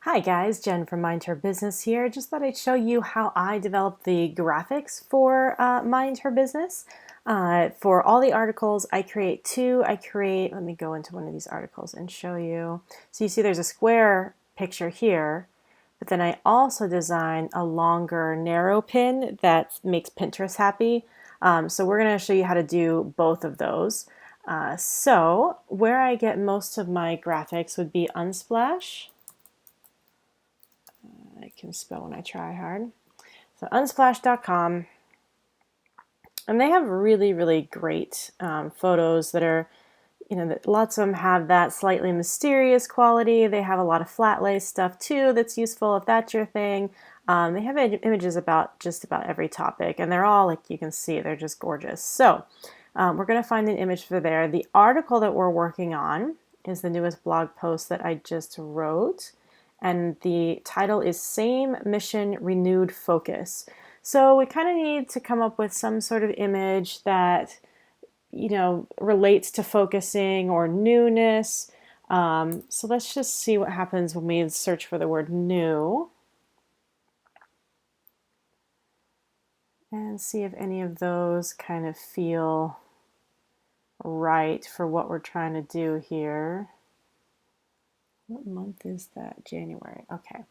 Hi guys, Jen from Mind Her Business here. Just thought I'd show you how I developed the graphics for Mind Her Business. For all the articles, I create two. Let me go into one of these articles and show you. So you see there's a square picture here, but then I also design a longer narrow pin that makes Pinterest happy. So we're going to show you how to do both of those. So where I get most of my graphics would be Unsplash. I can spell when I try hard. So unsplash.com, and they have really, really great photos that are, lots of them have that slightly mysterious quality. They have a lot of flat lay stuff too that's useful if that's your thing. They have images about just about every topic, and they're all, like you can see, they're just gorgeous. So we're going to find an image for there. The article that we're working on is the newest blog post that I just wrote, and the title is Same Mission, Renewed Focus. So we kind of need to come up with some sort of image that, relates to focusing or newness. So let's just see what happens when we search for the word new and see if any of those kind of feel right for what we're trying to do here. What month is that? January. Okay.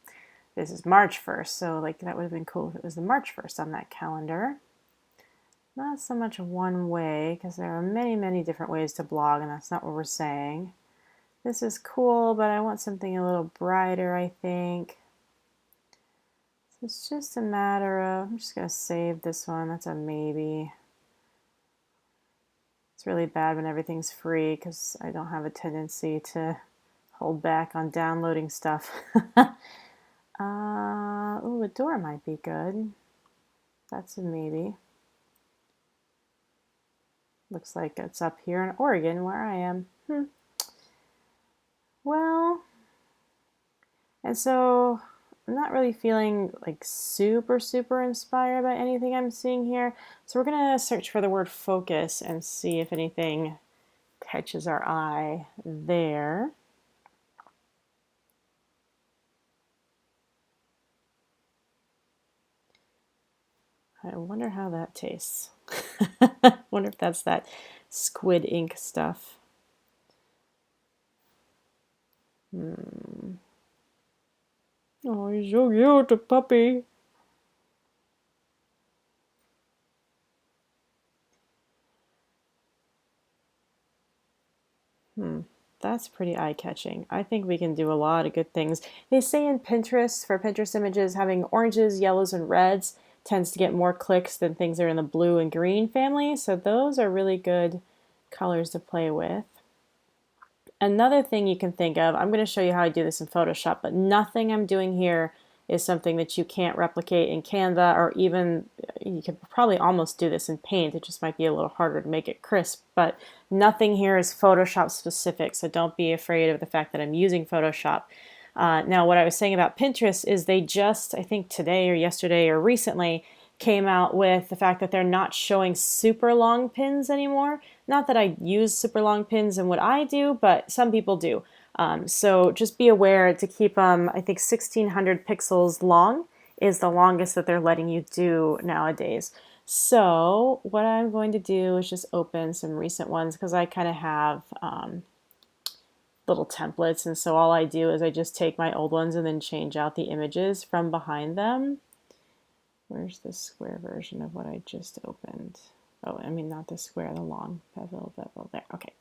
This is March 1st, so like that would have been cool if it was the March 1st on that calendar. Not so much one way, because there are many, many different ways to blog, and that's not what we're saying. This is cool, but I want something a little brighter, I think. So it's just a matter of, I'm just going to save this one. That's a maybe. It's really bad when everything's free because I don't have a tendency to hold back on downloading stuff. Ooh, a door might be good. That's a maybe. Looks like it's up here in Oregon where I am. Well, and so I'm not really feeling like super, super inspired by anything I'm seeing here. So we're going to search for the word focus and see if anything catches our eye there. I wonder how that tastes. Wonder if that's that squid ink stuff. Oh, he's so cute, a puppy. That's pretty eye-catching. I think we can do a lot of good things. They say in Pinterest, for Pinterest images, having oranges, yellows, and reds tends to get more clicks than things that are in the blue and green family. So those are really good colors to play with. Another thing you can think of, I'm going to show you how I do this in Photoshop, but nothing I'm doing here is something that you can't replicate in Canva, or even you could probably almost do this in Paint. It just might be a little harder to make it crisp, but nothing here is Photoshop specific, so don't be afraid of the fact that I'm using Photoshop. Now, what I was saying about Pinterest is they just, I think today or yesterday or recently, came out with the fact that they're not showing super long pins anymore. Not that I use super long pins in what I do, but some people do. So just be aware to keep them, I think 1600 pixels long is the longest that they're letting you do nowadays. So what I'm going to do is just open some recent ones because I kind of have little templates, and so all I do is I just take my old ones and then change out the images from behind them. Where's the square version of what I just opened? Oh, I mean, not the square, the long bevel there. Okay.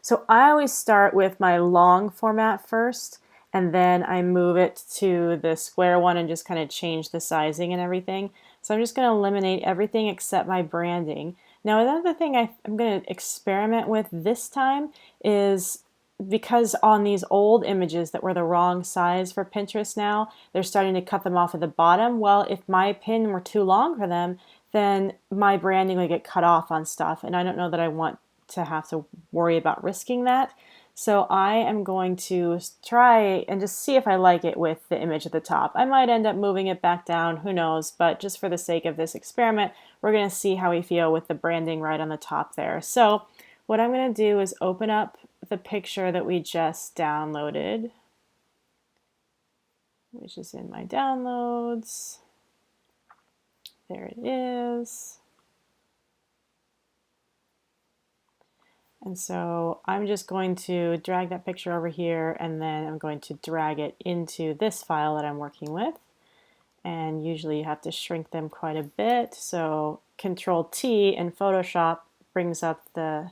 So I always start with my long format first, and then I move it to the square one and just kind of change the sizing and everything. So I'm just going to eliminate everything except my branding. Now, another thing I'm going to experiment with this time is, because on these old images that were the wrong size for Pinterest now, they're starting to cut them off at the bottom. Well, if my pin were too long for them, then my branding would get cut off on stuff, and I don't know that I want to have to worry about risking that. So I am going to try and just see if I like it with the image at the top. I might end up moving it back down, who knows, but just for the sake of this experiment, we're going to see how we feel with the branding right on the top there. So what I'm going to do is open up the picture that we just downloaded. which is in my downloads. There it is. And so I'm just going to drag that picture over here, and then I'm going to drag it into this file that I'm working with. And usually you have to shrink them quite a bit. So Control T in Photoshop brings up the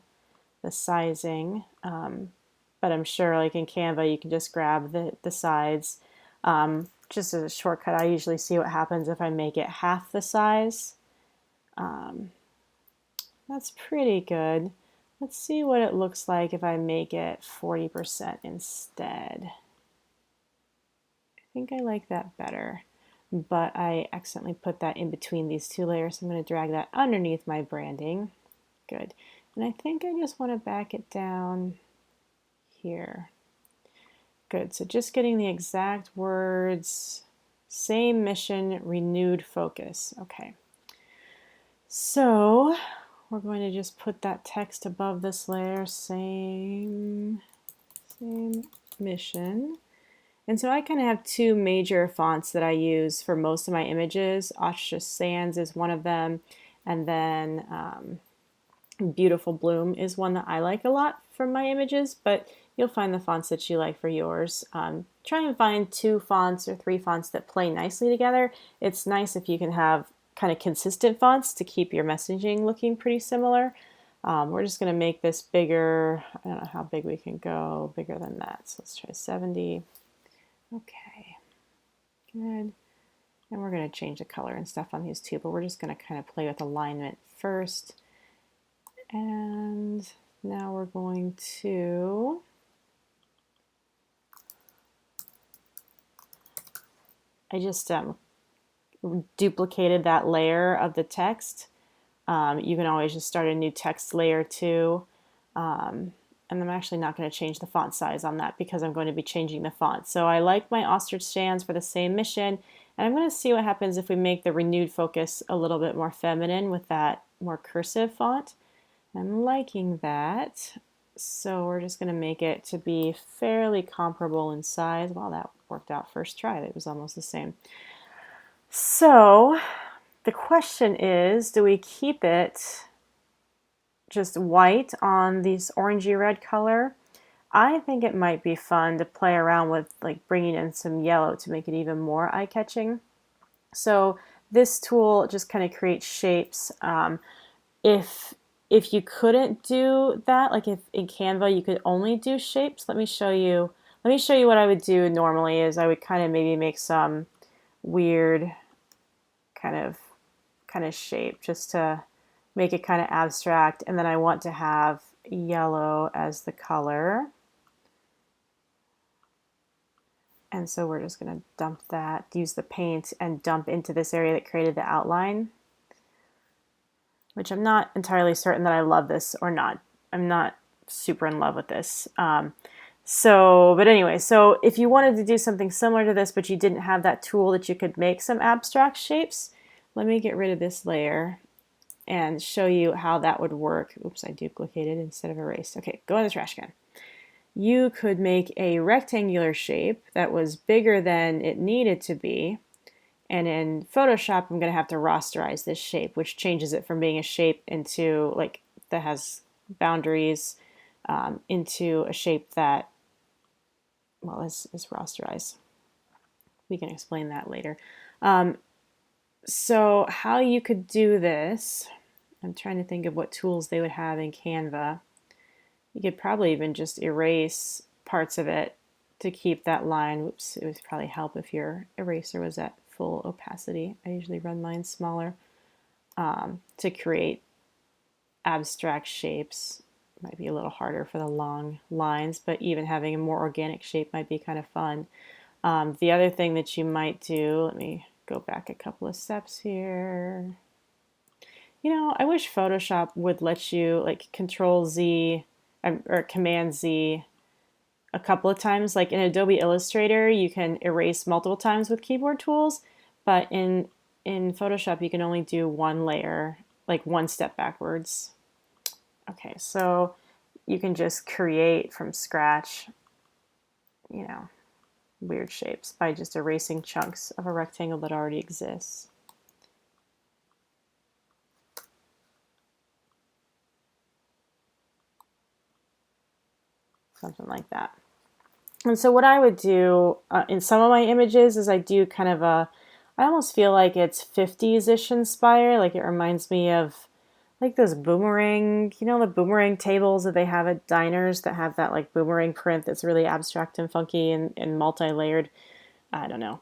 sizing. But I'm sure like in Canva you can just grab the sides. Just as a shortcut, I usually see what happens if I make it half the size. That's pretty good. Let's see what it looks like if I make it 40% instead. I think I like that better, but I accidentally put that in between these two layers, so I'm going to drag that underneath my branding. Good. And I think I just want to back it down here. Good. So just getting the exact words, same mission, renewed focus. Okay. So we're going to just put that text above this layer, same mission. And so I kind of have two major fonts that I use for most of my images. Austria Sans is one of them, and then Beautiful Bloom is one that I like a lot for my images, but you'll find the fonts that you like for yours. Try and find 2 fonts or 3 fonts that play nicely together. It's nice if you can have kind of consistent fonts to keep your messaging looking pretty similar. We're just going to make this bigger. I don't know how big we can go, bigger than that. So let's try 70. Okay, good. And we're going to change the color and stuff on these too, but we're just going to kind of play with alignment first. And now we're going to I just duplicated that layer of the text. You can always just start a new text layer too. And I'm actually not going to change the font size on that because I'm going to be changing the font. So I like my Ostrich Sans for the same mission, and I'm going to see what happens if we make the renewed focus a little bit more feminine with that more cursive font. I'm liking that. So we're just going to make it to be fairly comparable in size. Well, that worked out first try. It was almost the same. So the question is, do we keep it just white on this orangey red color? I think it might be fun to play around with like bringing in some yellow to make it even more eye-catching. So this tool just kind of creates shapes. If you couldn't do that, like if in Canva you could only do shapes, let me show you what I would do normally is I would kind of maybe make some weird kind of shape just to make it kind of abstract, and then I want to have yellow as the color. And so we're just going to dump that, use the paint and dump into this area that created the outline, which I'm not entirely certain that I love this or not. I'm not super in love with this. But anyway, so if you wanted to do something similar to this, but you didn't have that tool that you could make some abstract shapes, let me get rid of this layer and show you how that would work. Oops, I duplicated instead of erased. Okay, go in the trash can. You could make a rectangular shape that was bigger than it needed to be. And in Photoshop, I'm going to have to rasterize this shape, which changes it from being a shape into like that has boundaries into a shape that, well, is rasterized. We can explain that later. So how you could do this, I'm trying to think of what tools they would have in Canva. You could probably even just erase parts of it to keep that line. Whoops, it would probably help if your eraser was at full opacity. I usually run mine smaller to create abstract shapes. Might be a little harder for the long lines, but even having a more organic shape might be kind of fun. The other thing that you might do, let me go back a couple of steps here. You know, I wish Photoshop would let you like Control Z or Command Z a couple of times. Like in Adobe Illustrator, you can erase multiple times with keyboard tools, but in Photoshop, you can only do one layer, like one step backwards. Okay, so you can just create from scratch, you know, weird shapes by just erasing chunks of a rectangle that already exists. Something like that. And so what I would do in some of my images is I do kind of a, I almost feel like it's 50s-ish inspired. Like it reminds me of like those boomerang, you know, the boomerang tables that they have at diners that have that like boomerang print that's really abstract and funky and multi-layered. I don't know.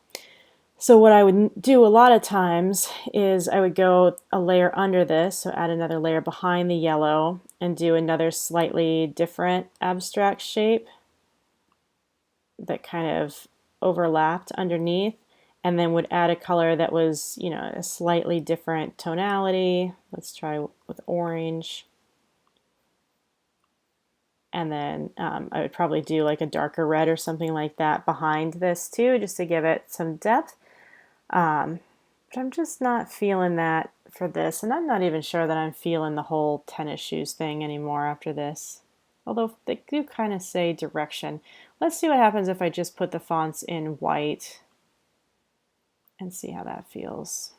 So what I would do a lot of times is I would go a layer under this, so add another layer behind the yellow and do another slightly different abstract shape that kind of overlapped underneath, and then would add a color that was, you know, a slightly different tonality. Let's try with orange. And then I would probably do like a darker red or something like that behind this too, just to give it some depth. But I'm just not feeling that for this, and I'm not even sure that I'm feeling the whole tennis shoes thing anymore after this. Although they do kind of say direction. Let's see what happens if I just put the fonts in white and see how that feels.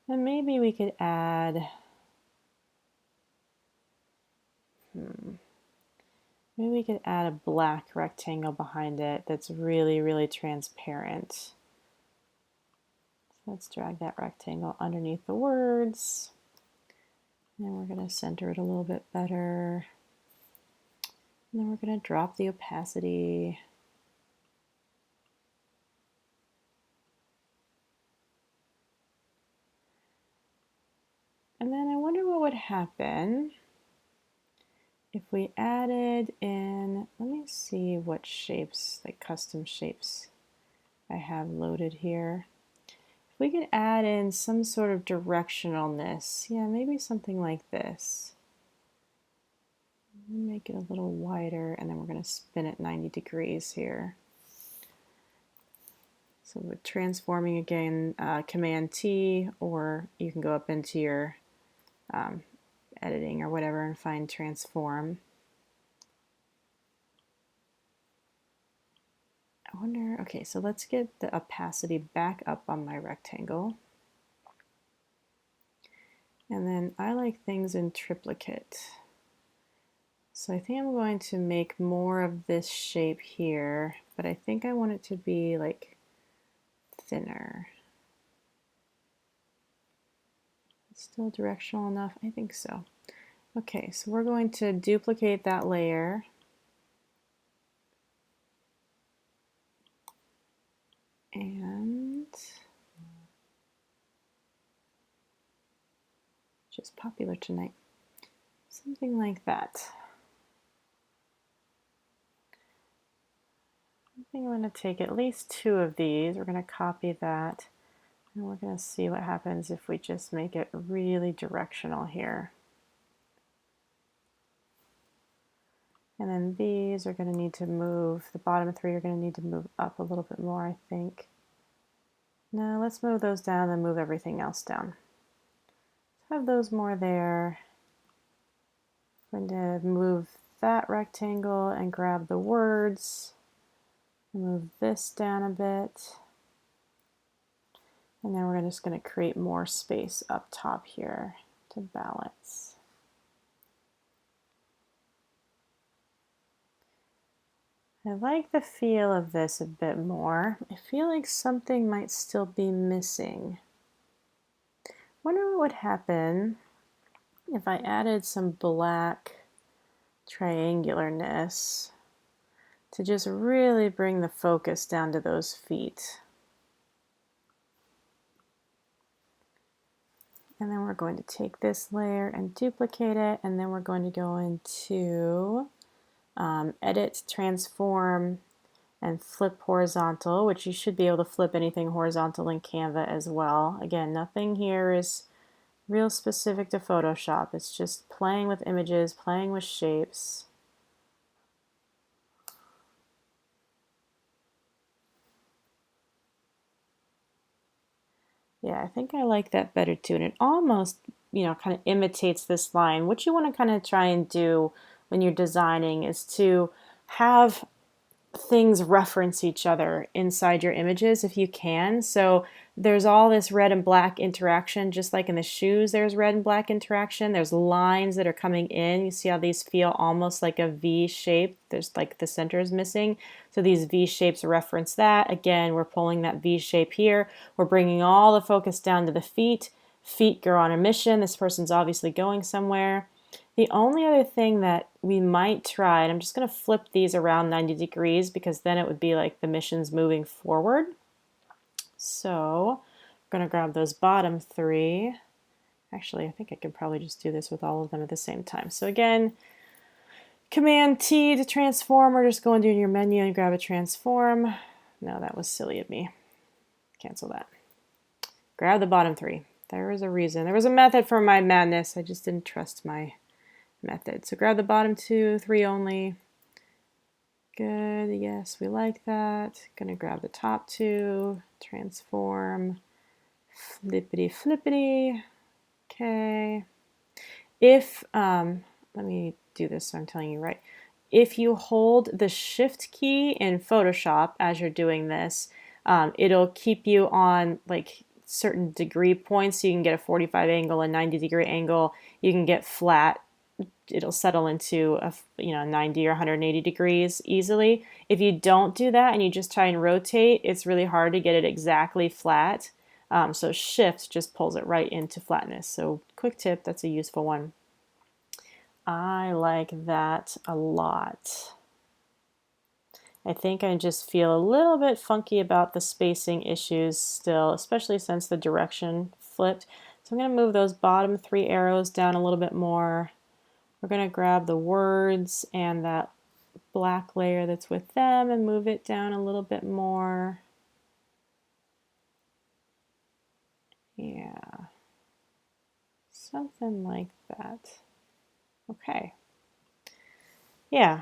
And maybe we could add, maybe we could add a black rectangle behind it that's really, really transparent. So let's drag that rectangle underneath the words. And we're going to center it a little bit better. And then we're going to drop the opacity. And then I wonder what would happen if we added in, let me see what shapes, like custom shapes I have loaded here. If we could add in some sort of directionalness, yeah, maybe something like this. Make it a little wider, and then we're going to spin it 90 degrees here. So with transforming again, Command T, or you can go up into your editing or whatever and find transform. I wonder, okay, so let's get the opacity back up on my rectangle. And then I like things in triplicate. So I think I'm going to make more of this shape here, but I think I want it to be like thinner. Still directional enough? I think so. Okay, so we're going to duplicate that layer. And just popular tonight. Something like that. I think I'm going to take at least 2 of these. We're going to copy that. And we're going to see what happens if we just make it really directional here. And then these are going to need to move, the bottom 3 are going to need to move up a little bit more, I think. No, let's move those down and move everything else down. Have those more there. I'm going to move that rectangle and grab the words. Move this down a bit. And then we're just going to create more space up top here to balance. I like the feel of this a bit more. I feel like something might still be missing. Wonder what would happen if I added some black triangularness to just really bring the focus down to those feet. And then we're going to take this layer and duplicate it, and then we're going to go into Edit, Transform, and Flip Horizontal, which you should be able to flip anything horizontal in Canva as well. Again, nothing here is real specific to Photoshop. It's just playing with images, playing with shapes. Yeah, I think I like that better too. And it almost, kind of imitates this line. What you want to kind of try and do when you're designing is to have things reference each other inside your images if you can. So there's all this red and black interaction, just like in the shoes, there's red and black interaction. There's lines that are coming in. You see how these feel almost like a V shape. There's like the center is missing. So these V shapes reference that. Again, we're pulling that V shape here. We're bringing all the focus down to the feet. Feet go on a mission. This person's obviously going somewhere. The only other thing that we might try, and I'm just going to flip these around 90 degrees because then it would be like the mission's moving forward. So I'm going to grab those bottom three. Actually, I think I can probably just do this with all of them at the same time. So again, Command T to transform, or just go into your menu and grab a transform. No, that was silly of me. Cancel that. Grab the bottom three. There was a reason. There was a method for my madness. I just didn't trust my method. So grab the bottom two, three only. Good, yes, we like that. Gonna grab the top two, transform, flippity flippity. Okay. If, let me do this so I'm telling you right. If you hold the shift key in Photoshop as you're doing this, it'll keep you on like certain degree points. So you can get a 45 angle, a 90-degree angle. You can get flat. It'll settle into a 90 or 180 degrees easily. If you don't do that and you just try and rotate, it's really hard to get it exactly flat. So shift just pulls it right into flatness. So quick tip, that's a useful one. I like that a lot. I think I just feel a little bit funky about the spacing issues still, especially since the direction flipped. So I'm going to move those bottom three arrows down a little bit more. We're going to grab the words and that black layer that's with them and move it down a little bit more. Yeah, something like that. Okay. Yeah,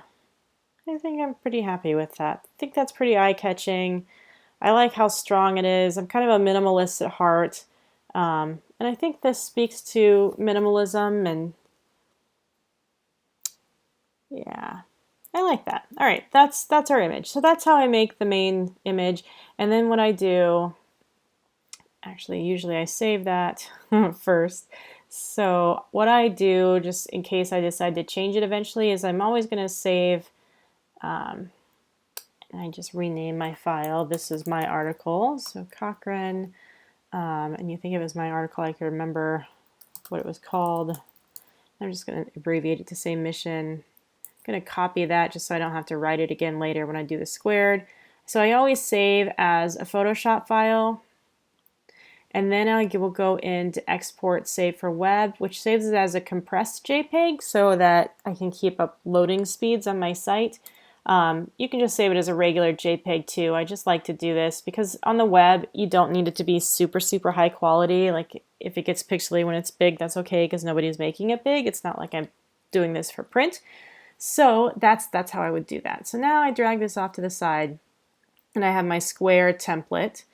I think I'm pretty happy with that. I think that's pretty eye-catching. I like how strong it is. I'm kind of a minimalist at heart. And I think this speaks to minimalism, and yeah, I like that. All right, that's our image. So that's how I make the main image. And then what I do, actually, usually I save that first. So what I do, just in case I decide to change it eventually, is I'm always going to save, and I just rename my file. This is my article. So Cochrane, and you think of it as my article, I can remember what it was called. I'm just going to abbreviate it to say mission. I'm going to copy that just so I don't have to write it again later when I do the squared. So I always save as a Photoshop file. And then I will go into export save for web, which saves it as a compressed JPEG so that I can keep up loading speeds on my site. You can just save it as a regular JPEG too. I just like to do this because on the web, you don't need it to be super, super high quality. Like if it gets pixely when it's big, that's okay because nobody's making it big. It's not like I'm doing this for print. So that's how I would do that. So now I drag this off to the side and I have my square template.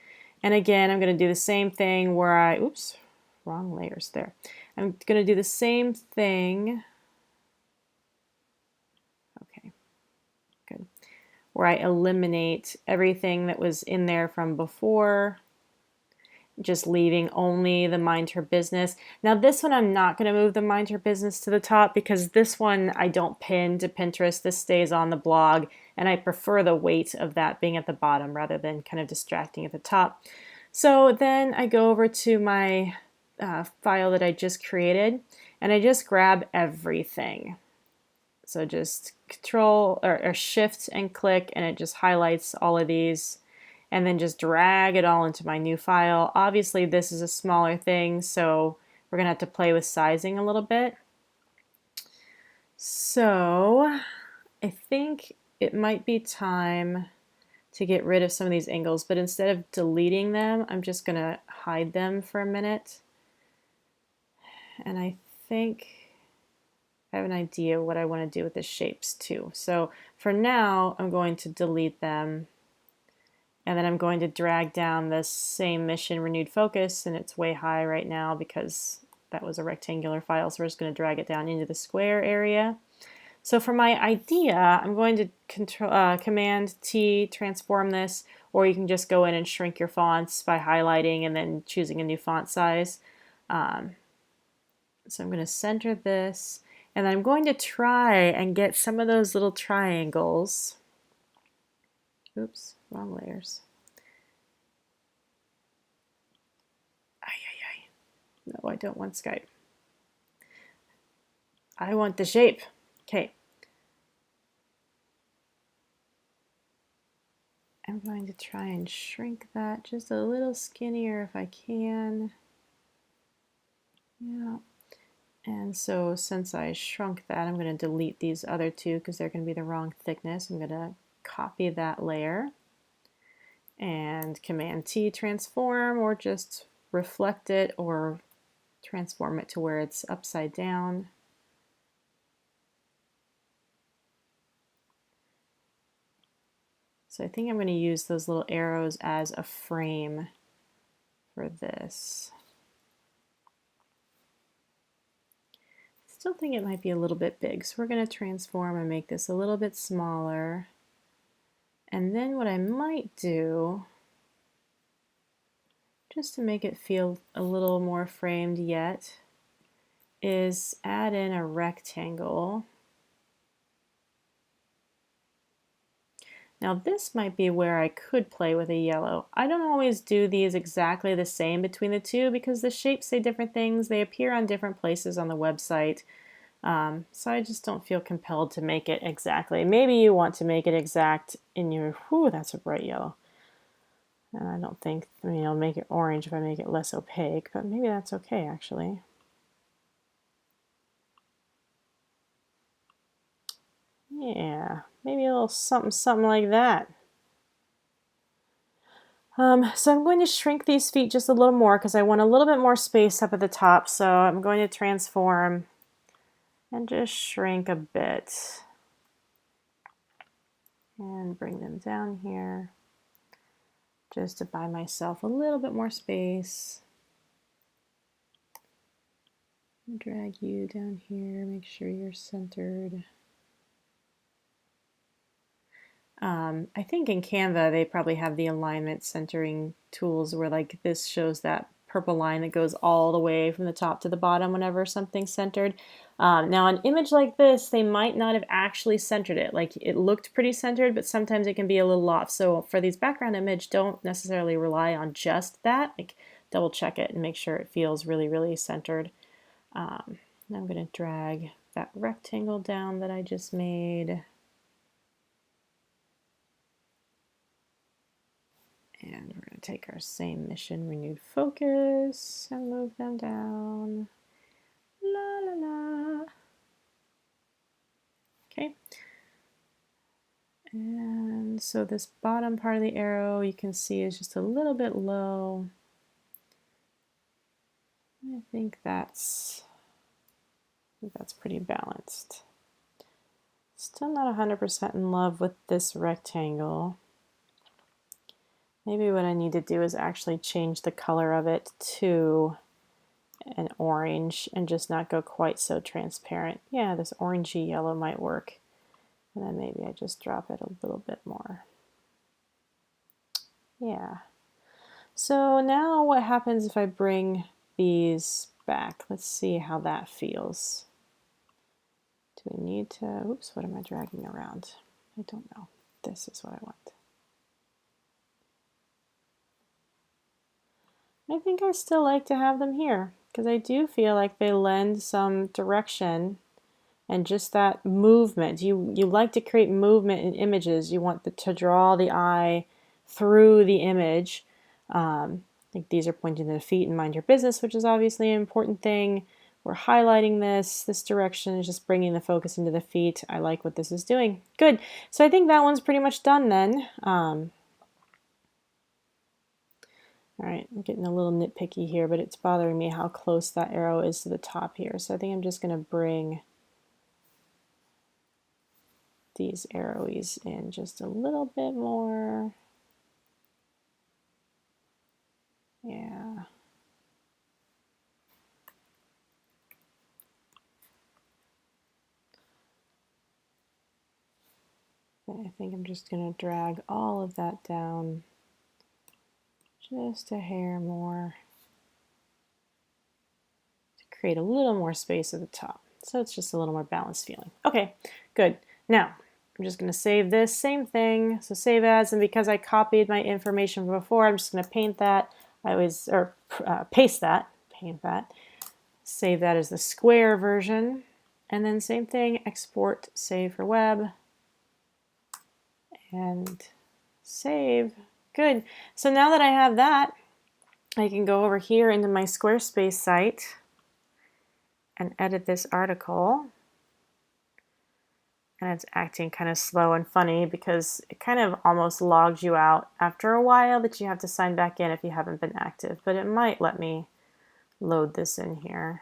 And again, I'm going to do the same thing where I, oops, wrong layers there. I'm going to do the same thing. Okay, good. Where I eliminate everything that was in there from before, just leaving only the Mind Her Business. Now this one I'm not going to move the Mind Her Business to the top because this one I don't pin to Pinterest. This stays on the blog and I prefer the weight of that being at the bottom rather than kind of distracting at the top. So then I go over to my file that I just created and I just grab everything. So just control or shift and click and it just highlights all of these and then just drag it all into my new file. Obviously this is a smaller thing, so we're gonna have to play with sizing a little bit. So I think it might be time to get rid of some of these angles, but instead of deleting them, I'm just gonna hide them for a minute. And I think I have an idea what I want to do with the shapes too. So for now, I'm going to delete them. And then I'm going to drag down this same mission renewed focus, and it's way high right now because that was a rectangular file, so we're just going to drag it down into the square area. So for my idea, I'm going to Command T, transform this, or you can just go in and shrink your fonts by highlighting and then choosing a new font size. So I'm going to center this, and I'm going to try and get some of those little triangles. Oops, wrong layers. No, I don't want Skype. I want the shape. Okay. I'm going to try and shrink that just a little skinnier if I can. Yeah. And so since I shrunk that, I'm going to delete these other two because they're going to be the wrong thickness. I'm going to copy that layer and Command T, transform, or just reflect it or transform it to where it's upside down. So I think I'm going to use those little arrows as a frame for this. Still think it might be a little bit big, so we're going to transform and make this a little bit smaller. And then what I might do, just to make it feel a little more framed yet, is add in a rectangle. Now this might be where I could play with a yellow. I don't always do these exactly the same between the two because the shapes say different things. They appear on different places on the website. So I just don't feel compelled to make it exactly. Maybe you want to make it exact in your, whew, that's a bright yellow. And I don't think, I mean, I'll make it orange if I make it less opaque, but maybe that's okay actually. Yeah, maybe a little something like that. So I'm going to shrink these feet just a little more because I want a little bit more space up at the top. So I'm going to transform and just shrink a bit and bring them down here just to buy myself a little bit more space. Drag you down here, make sure you're centered. I think in Canva they probably have the alignment centering tools where like this shows that purple line that goes all the way from the top to the bottom whenever something's centered. Now an image like this, they might not have actually centered it. Like it looked pretty centered, but sometimes it can be a little off. So for these background image, don't necessarily rely on just that. Like double check it and make sure it feels really, really centered. Now I'm going to drag that rectangle down that I just made. And we're going to take our same mission renewed focus and move them down. La la la. Okay. And so this bottom part of the arrow you can see is just a little bit low. I think that's pretty balanced. Still not 100% in love with this rectangle. Maybe what I need to do is actually change the color of it to an orange and just not go quite so transparent. Yeah, this orangey yellow might work. And then maybe I just drop it a little bit more. Yeah. So now what happens if I bring these back? Let's see how that feels. Do we need to, oops, what am I dragging around? I don't know. This is what I want. I think I still like to have them here because I do feel like they lend some direction and just that movement. You like to create movement in images. You want to draw the eye through the image. I think these are pointing to the feet and mind your business, which is obviously an important thing. We're highlighting this direction is just bringing the focus into the feet. I like what this is doing. Good. So I think that one's pretty much done then. All right, I'm getting a little nitpicky here, but it's bothering me how close that arrow is to the top here. So I think I'm just going to bring these arrows in just a little bit more. I think I'm just going to drag all of that down just a hair more to create a little more space at the top. So it's just a little more balanced feeling. Okay, good. Now, I'm just going to save this, same thing. So save as, and because I copied my information before, I'm just going to paint that. Paste that, paint that. Save that as the square version. And then same thing, export, save for web. And save. Good. So now that I have that, I can go over here into my Squarespace site and edit this article. And it's acting kind of slow and funny because it kind of almost logs you out after a while that you have to sign back in if you haven't been active. But it might let me load this in here.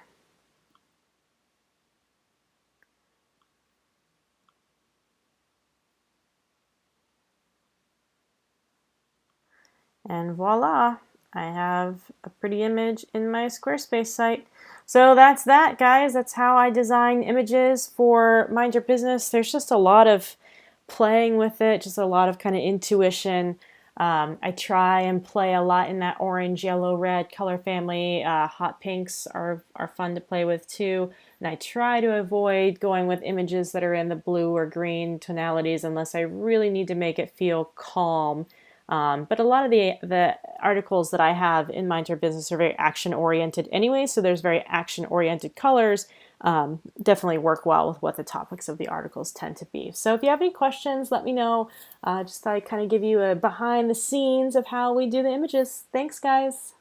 And voila, I have a pretty image in my Squarespace site. So that's that, guys. That's how I design images for Mind Your Business. There's just a lot of playing with it, just a lot of kind of intuition. I try and play a lot in that orange, yellow, red color family. Hot pinks are fun to play with too. And I try to avoid going with images that are in the blue or green tonalities unless I really need to make it feel calm. But a lot of the articles that I have in Mind Your Business are very action oriented anyway, so there's very action oriented colors. Definitely work well with what the topics of the articles tend to be. So if you have any questions, let me know. Just thought I'd kind of give you a behind the scenes of how we do the images. Thanks, guys.